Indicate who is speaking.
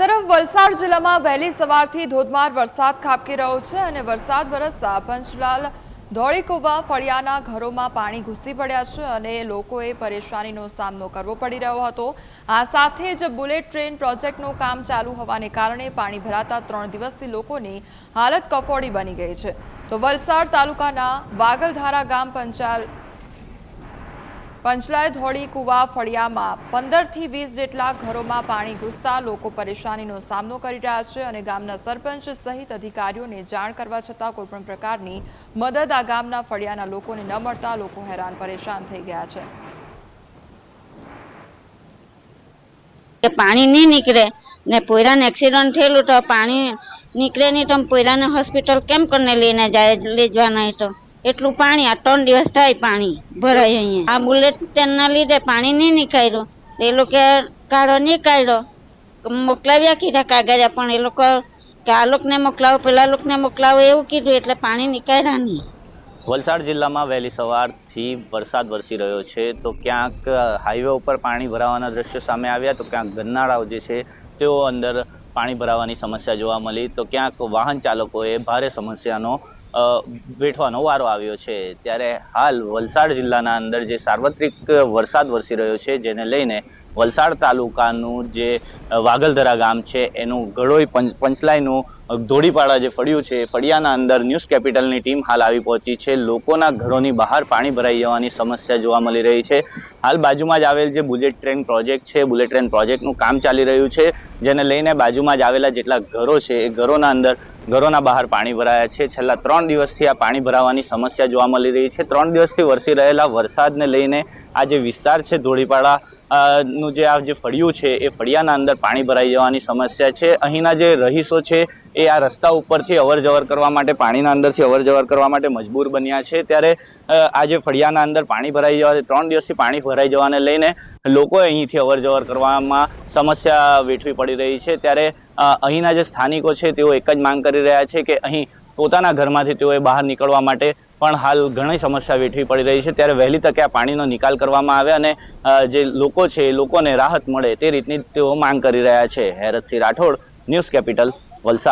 Speaker 1: તરફ વલસાડ જિલ્લામાં વહેલી સવારથી ધોધમાર વરસાદ ખાબકી રહ્યો છે અને વરસાદ વરસતા પંચલાલ ધોળીકુવા ફળિયાના ઘરોમાં પાણી ઘૂસી પડ્યા છે અને લોકોએ પરેશાનીનો સામનો કરવો પડી રહ્યો હતો। આ સાથે જ બુલેટ ટ્રેન પ્રોજેક્ટનું કામ ચાલુ હોવાને કારણે પાણી ભરાતા 3 દિવસથી લોકોની હાલત કફોડી બની ગઈ છે। તો વલસાડ તાલુકાના વાગલધારા ગામ પંચલાલ ધોળીકુવા ફળિયામાં 15 થી 20 જેટલા ઘરોમાં પાણી ઘૂસતા લોકો પરેશાનીનો સામનો કરી રહ્યા છે અને ગામના સરપંચ સહિત અધિકારીઓને જાણ કરવા છતાં કોઈપણ પ્રકારની મદદ આ ગામના ફળિયાના લોકોને ન મળતા લોકો હેરાન પરેશાન થઈ ગયા છે।
Speaker 2: પાણી नहीं निकले ने पोयरा ने एक्सीडेंट थयेलुं तो पाणी निकले नहीं तो पोयरा ने हॉस्पिटल केम करने लेने जाए ले जवाना है तो एटलू पाणी आ 3 दिवस थाय पाणी भराय अहींया। आ बुलेट ट्रेनना लीधे पाणी नहीं निकाळ्युं ए लोके काढो नहीं काढ्यो मोकलाव्या कीधा कागळिया पण ए लोको के आ लोकने मोकलावो पेला लोकने मोकलावो एवुं कीधुं एटले पाणी निकाळ्या नहीं।
Speaker 3: वलसाड जिल्लामां वहेली सवारथी वरसाद वरसी रह्यो छे तो क्यांक हाईवे पर पाणी भरावाना दृश्यो सामे आव्या तो क्यांक गन्नाळाओ जे छे तेओ अंदर पाणी भरावानी समस्या जोवा मळी तो क्यांक वाहन चालकोए भारे समस्यानो वेठવાનો વારો આવ્યો છે। ત્યારે હાલ વલસાડ જિલ્લાના અંદર જે સાર્વત્રિક વરસાદ વરસી રહ્યો છે જેને લઈને વલસાડ તાલુકાનું જે વાગલધરા ગામ છે એનું ગળોઈ પંચલાઈનું ધોળીપાડા જે ફળિયું છે ફળિયાના અંદર ન્યૂઝ કેપિટલની ટીમ હાલ આવી પહોંચી છે। લોકોના ઘરોની બહાર પાણી ભરાઈ જવાની સમસ્યા જોવા મળી રહી છે। હાલ બાજુમાં જ આવેલ જે બુલેટ ટ્રેન પ્રોજેક્ટ છે બુલેટ ટ્રેન પ્રોજેક્ટનું કામ ચાલી રહ્યું છે જેને લઈને બાજુમાં જ આવેલા જેટલા ઘરો છે એ ઘરોના બહાર પાણી ભરાયા છે। છેલ્લા 3 દિવસથી આ પાણી ભરાવાની સમસ્યા જોવા મળી રહી છે। 3 દિવસથી વરસી રહેલા વરસાદને લઈને આ જે વિસ્તાર છે ધોળીપાડા નું જે આ જે ફળિયું છે એ ફળિયાના અંદર પાણી ભરાઈ જવાની સમસ્યા છે। અહીંના જે રહીશો છે એ આ રસ્તા ઉપરથી અવરજવર કરવા માટે પાણીના અંદરથી અવરજવર કરવા માટે મજબૂર બન્યા છે। ત્યારે આ જે ફળિયાના અંદર પાણી ભરાઈ જવા 3 દિવસથી પાણી ભરાઈ જવાને લઈને લોકો અહીંથી અવરજવર કરવામાં સમસ્યા વેઠવી પડી રહી છે। ત્યારે અહીંના જે સ્થાનિકો છે તેઓ એક જ માંગ કરી રહ્યા છે કે અહીં પોતાના ઘરમાંથી તેઓએ બહાર નીકળવા માટે પણ હાલ ઘણી સમસ્યા વેઠવી પડી રહી છે। ત્યારે વહેલી તકે આ પાણીનો નિકાલ કરવામાં આવે અને જે લોકો છે એ લોકોને રાહત મળે તે રીતની તેઓ માંગ કરી રહ્યા છે। Heratsinh Rathod, news capital, Valsad.